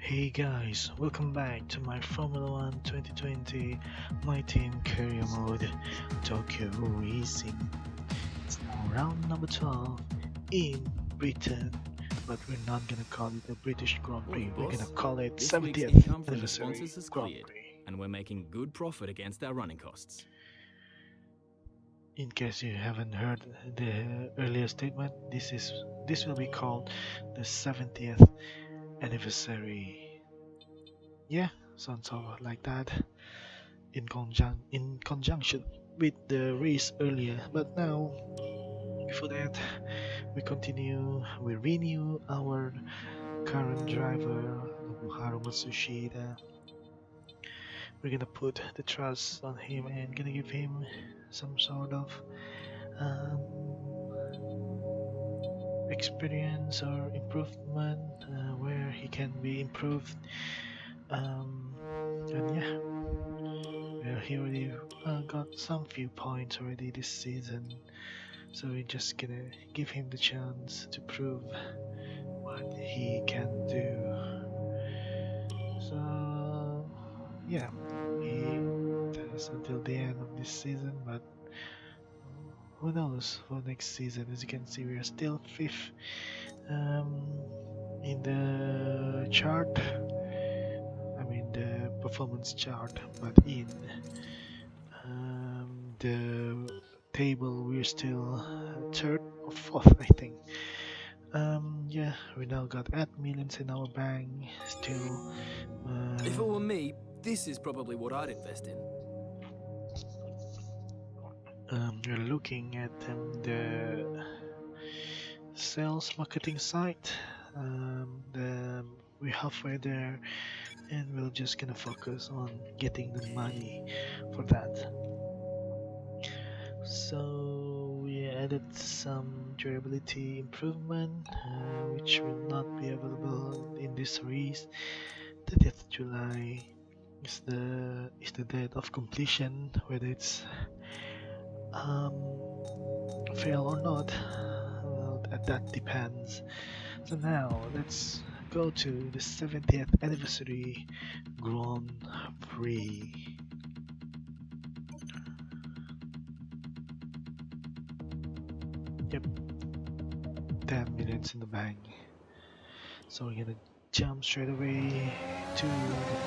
Hey guys, welcome back to my Formula 1 2020 My Team Career Mode Tokyo Racing. It's now round number 12 in Britain, but we're not gonna call it a British Grand Prix, Morning, we're gonna boss. call it This week's 70th income from the Anniversary sponsors has Grand cleared, Prix. and we're making good profit against our running costs. In case you haven't heard the earlier statement, this will be called the 70th Anniversary. Yeah, sounds all like that. In conjunction with the race earlier. But now, before that, we renew our current driver, Nobuharu Matsushita. We're gonna put the trust on him and gonna give him some sort of um, experience or improvement where he can be improved. And yeah, he already got some few points already this season. So we're just gonna give him the chance to prove what he can do. So yeah, he does until the end of this season, but who knows for next season? As you can see, we are still fifth in the chart. I mean the performance chart, but in the table we're still third or fourth, I think. Yeah, we now got 8 millions in our bank. Still, If it were me, this is probably what I'd invest in. we're looking at the sales marketing site. We're halfway there, and we're just gonna focus on getting the money for that. So we added some durability improvement, which will not be available in this race. 30th July is the date of completion, whether it's um, fail or not. Well, that depends. So now let's go to the 70th anniversary Grand Prix. Yep, 10 minutes in the bank. So we're gonna jump straight away to the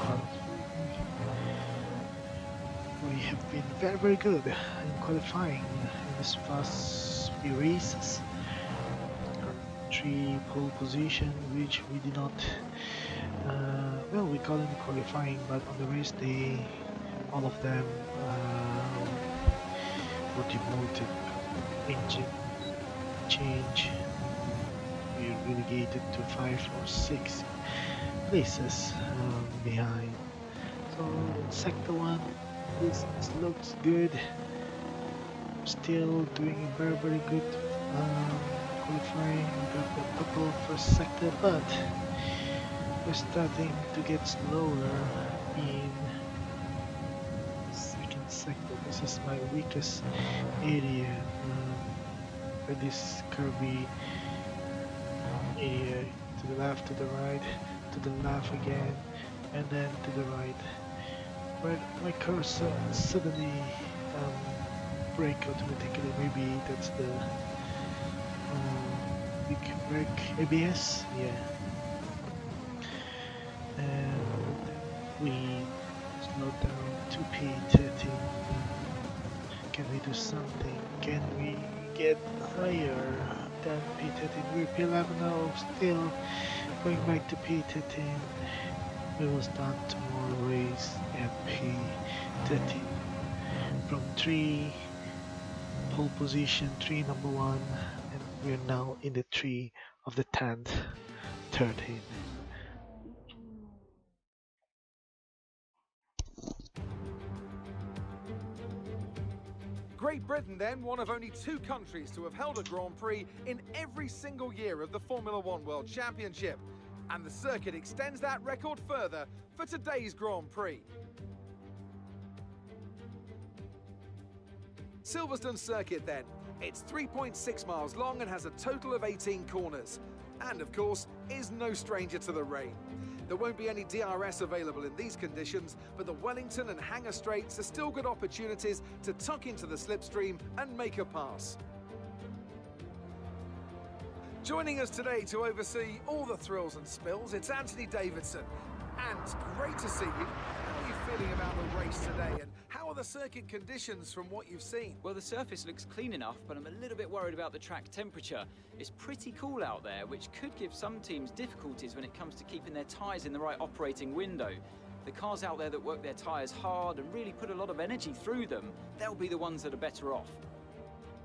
we have been very good in qualifying in this past few races. Got 3 pole position, which we did not. Well, we got in qualifying, but on the race day, all of them were demoted. Engine change. We relegated to 5 or 6 places behind. So sector 1, this looks good. Still doing a very good qualifying. We got the couple first sector, but we're starting to get slower in second sector. This is my weakest area for this curvy area, to the left, to the right, to the left again, and then to the right. But my cursor suddenly break automatically. Maybe that's the big break ABS. Yeah, and we slow down to P13. Can we do something? Can we get higher than P13? We're P11 now, still going back to P13. We will start tomorrow race at P13. From 3 pole position, 3 number 1, and we're now in the 3 of the 10th, 13. Great Britain then, one of only 2 countries to have held a Grand Prix in every single year of the Formula 1 World Championship. And the circuit extends that record further for today's Grand Prix. Silverstone circuit then. It's 3.6 miles long and has a total of 18 corners. And of course, is no stranger to the rain. There won't be any DRS available in these conditions, but the Wellington and Hangar Straights are still good opportunities to tuck into the slipstream and make a pass. Joining us today to oversee all the thrills and spills, it's Anthony Davidson. And great to see you. How are you feeling about the race today, and how are the circuit conditions from what you've seen? Well, the surface looks clean enough, but I'm a little bit worried about the track temperature. It's pretty cool out there, which could give some teams difficulties when it comes to keeping their tyres in the right operating window. The cars out there that work their tyres hard and really put a lot of energy through them, they'll be the ones that are better off.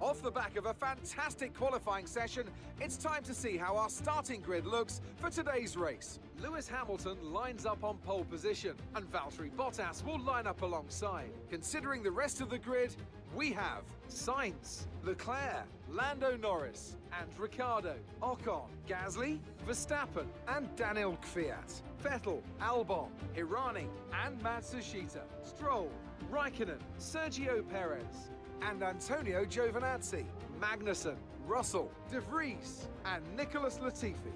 Off the back of a fantastic qualifying session, it's time to see how our starting grid looks for today's race. Lewis Hamilton lines up on pole position, and Valtteri Bottas will line up alongside. Considering the rest of the grid, we have Sainz, Leclerc, Lando Norris, and Ricciardo, Ocon, Gasly, Verstappen, and Daniel Kvyat, Vettel, Albon, Hirani, and Matsushita, Stroll, Raikkonen, Sergio Perez, and Antonio Giovinazzi, Magnussen, Russell, De Vries, and Nicholas Latifi.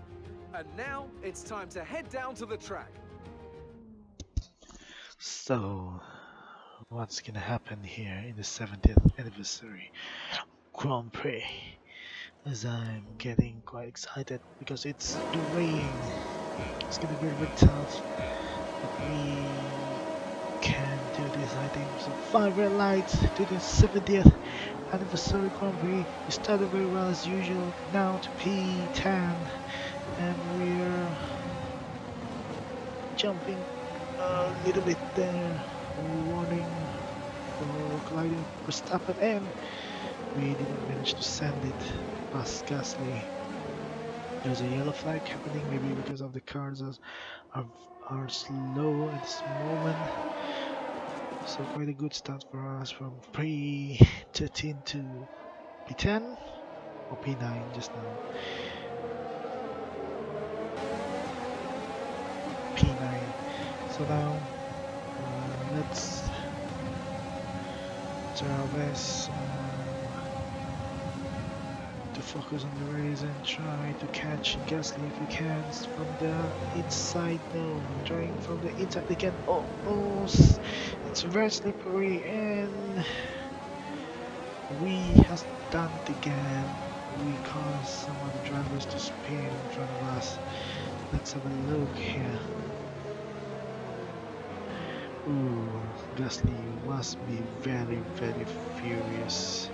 And now it's time to head down to the track. So, what's gonna happen here in the 70th Anniversary Grand Prix? As I'm getting quite excited because it's the rain. It's gonna be a bit tough, but we can do this, I think. So 5 red lights to the 70th Anniversary Grand Prix. We started very well as usual, now to P10, and we're jumping a little bit there, warning for colliding Verstappen, and we didn't manage to send it past Gasly. There's a yellow flag happening, maybe because of the cars are slow at this moment. So quite a good start for us from P13 to P10 or P9 just now. P9. So now let's try our best to focus on the race and try to catch Gasly if we can from the inside. No, trying from the inside again. Almost. It's very slippery, and we has done it again. We caused some of the drivers to spin in front of us. Let's have a look here. Ooh, Gasly must be very, very furious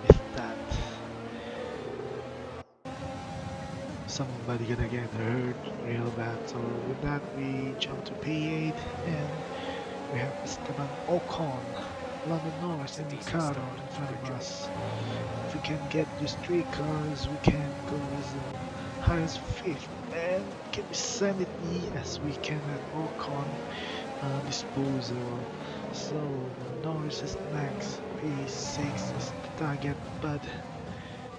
with that. Somebody gonna get hurt real bad. So with that, we jump to P8, and we have Esteban Ocon, Lando Norris, and Ricciardo in front of us. If we can get these 3 cars, we can go as high as 5th. And can we send it? Yes, we can at Ocon disposal. So Norris is next, P6 is the target, but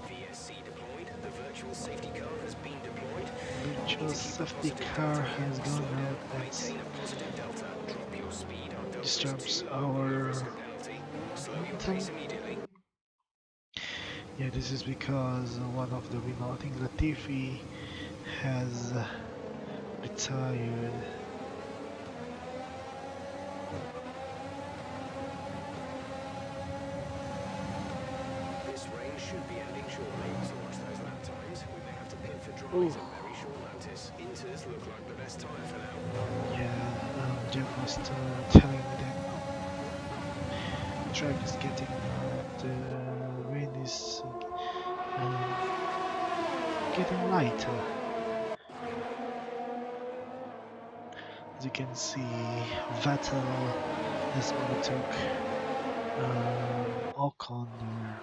VSC deployed. The virtual safety car has been deployed. virtual safety car has gone out. That Maintain a positive delta. Drop your speed on delta disturbs 2. our Risk of penalty. Slow your pace immediately. yeah, this is because one of the winner, I think Latifi, has retired. This rain should be ending shortly, so watch those lap times. We may have to pit for dries at very short notice. Inters look like the best time for now. Yeah, Jeff was telling me that the track is getting, the rain is getting lighter. As you can see, Vettel has overtook Ocon there.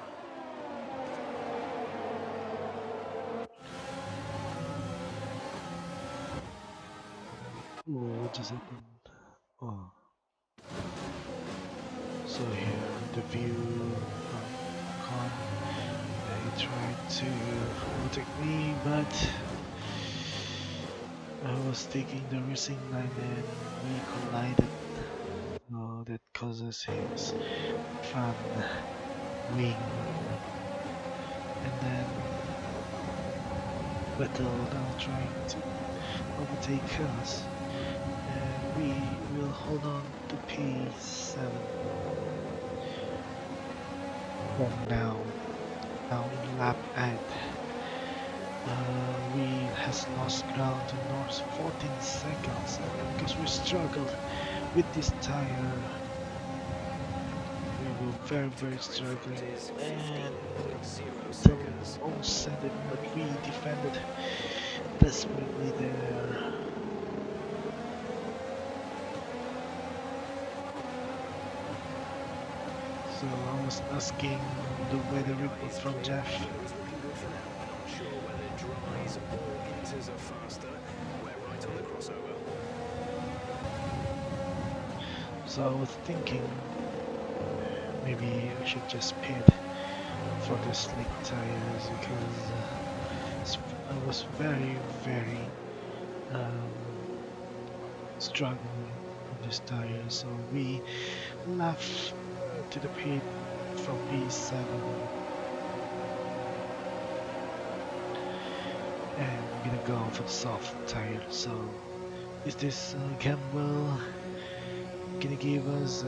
Oh, what just happened? Oh. So here, the view from Ocon. They tried to overtake me, but I was taking the racing line and we collided. So that causes his front wing. And then Vettel now trying to overtake us. and we will hold on to P7 from now in lap 8. We has lost ground to North 14 seconds because we struggled with this tire. We were very struggling Is and 15.0 so seconds. almost sent it, but we defended desperately there. So I was asking the weather report from Jeff. Weather is looking good for now. We're not sure whether dries or inters are faster. We're right on the crossover. So I was thinking maybe I should just pit for the slick tires because I was very um, struggling with this tire. So we left to the pit from P7 and we're gonna go for the soft tire. So is this gamble gonna give us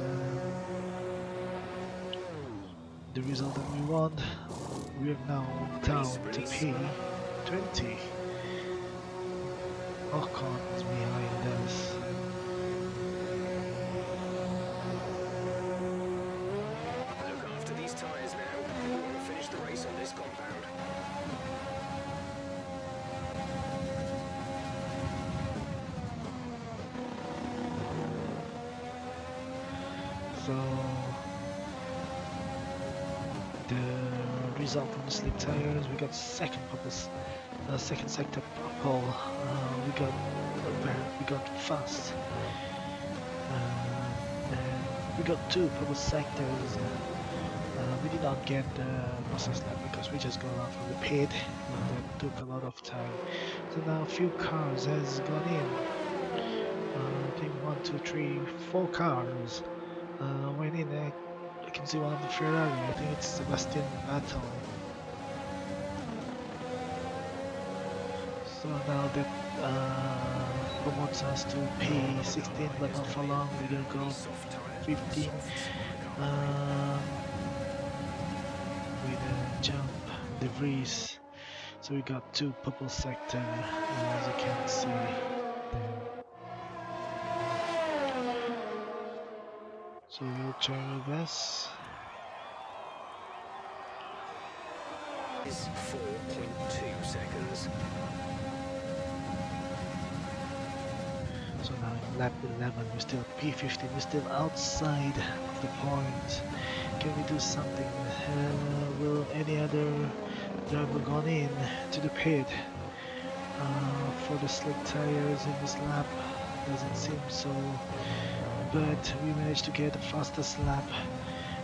the result that we want? We are now down to P20. Ocon is behind us. Look after these tyres now. We want to finish the race on this compound. So the result from the slick tires, we got second sector pole. We got fast, and we got two purple sectors. We did not get the process lap because we just got out from the pit, and that took a lot of time. So now a few cars has gone in. I think 1, 2, 3, 4 cars went in. I can see one of the Ferrari. I think it's Sebastian Vettel. So now that promotes us to P16, but not for long. We're gonna go 15 with a jump, the Vries. So we got two purple sector, as you can see there. So we'll try our best. Is 4.2 seconds. So now in lap 11, we're still P15, we're still outside of the point. Can we do something? Will any other driver gone in to the pit for the slick tires in this lap? Doesn't seem so, but we managed to get the fastest lap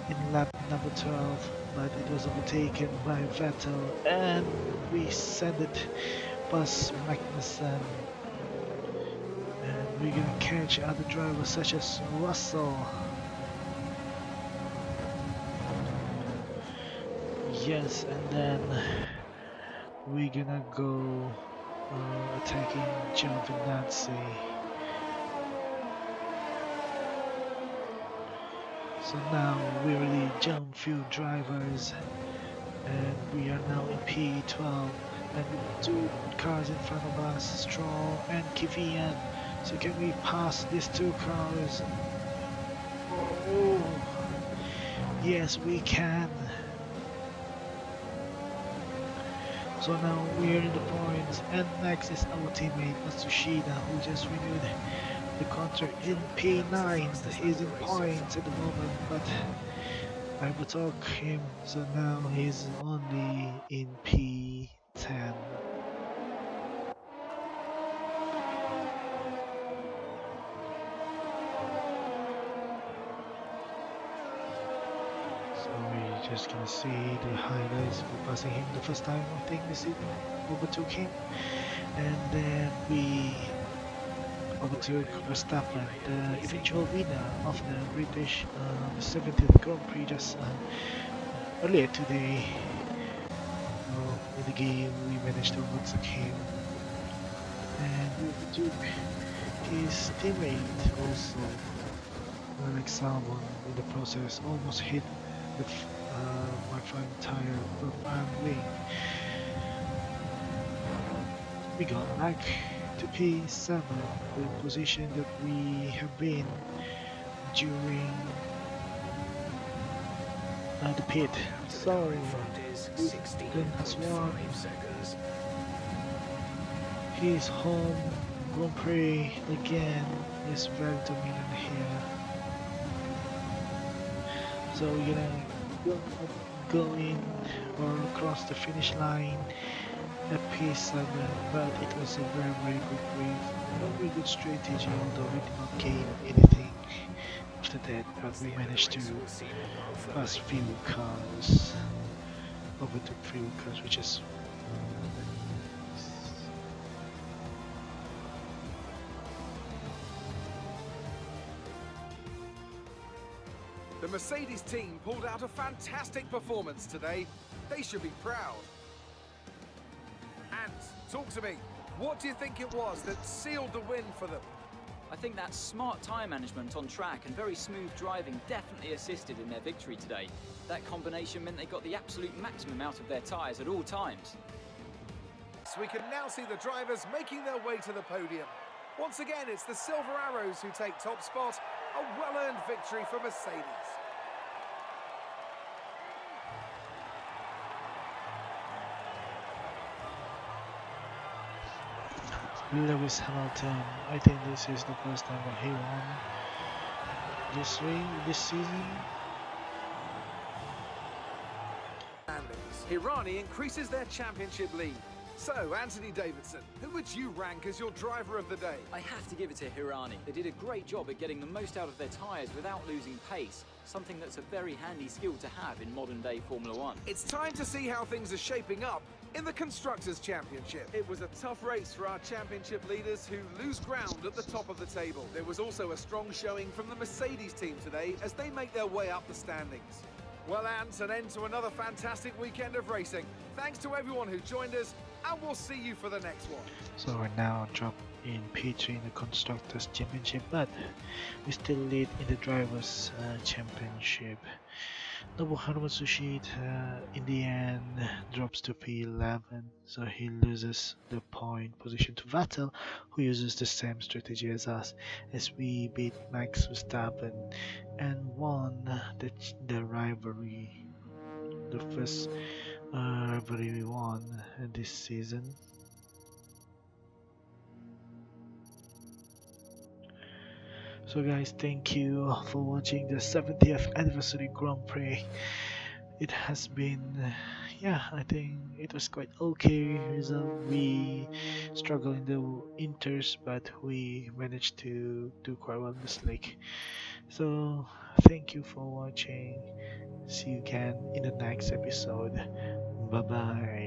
in lap number 12, but it was overtaken by Vettel and we sent it past Magnussen. And we're gonna catch other drivers such as Russell. Yes, and then we're gonna go attacking Giovinazzi. So now we really jump few drivers and we are now in P12 and with two cars in front of us, Stroll and Kvyat. So can we pass these two cars? Oh, yes we can. So now we're in the points and next is our teammate Matsushita who just renewed the contract in P9. He's in points at the moment, but I overtook him, so now he's only in P10. So we're just gonna see the highlights for passing him the first time. I think this season overtook him, and then we overtook Verstappen, the eventual winner of the British 70th Grand Prix just earlier today. In the game we managed to overtake him and we overtook his teammate also, Alex Albon, in the process almost hit my front tire for front wing. We got back to P7, the position that we have been during the pit. So Front is Houston has won 16.5 seconds. his home Grand Prix again. Is very dominant here. So go in or cross the finish line at P7, but it was a very good race, very good strategy, although we did not gain anything after that, but we managed to pass few cars, overtook few cars, which is The Mercedes team pulled out a fantastic performance today. They should be proud. And talk to me. What do you think it was that sealed the win for them? I think that smart tyre management on track and very smooth driving definitely assisted in their victory today. That combination meant they got the absolute maximum out of their tyres at all times. So we can now see the drivers making their way to the podium. Once again, it's the Silver Arrows who take top spot. A well-earned victory for Mercedes. Lewis Hamilton. I think this is the first time that he won this season. Hirani increases their championship lead. So, Anthony Davidson, who would you rank as your driver of the day? I have to give it to Hirani. They did a great job at getting the most out of their tyres without losing pace, something that's a very handy skill to have in modern-day Formula One. It's time to see how things are shaping up in the Constructors' Championship. It was a tough race for our championship leaders who lose ground at the top of the table. There was also a strong showing from the Mercedes team today as they make their way up the standings. Well, Ant, an end to another fantastic weekend of racing. Thanks to everyone who joined us, and we'll see you for the next one. So we're now dropped in P3 in the Constructors' Championship, but we still lead in the Drivers' Championship. Nobuharu Matsushita in the end drops to P11, so he loses the point position to Vettel, who uses the same strategy as us, as we beat Max Verstappen and won the rivalry, the first rivalry we won this season. So guys, thank you for watching the 70th Anniversary Grand Prix. It has been, yeah, I think it was quite okay result. We struggled in the inters, but we managed to do quite well in the slick. So thank you for watching. See you again in the next episode. Bye bye.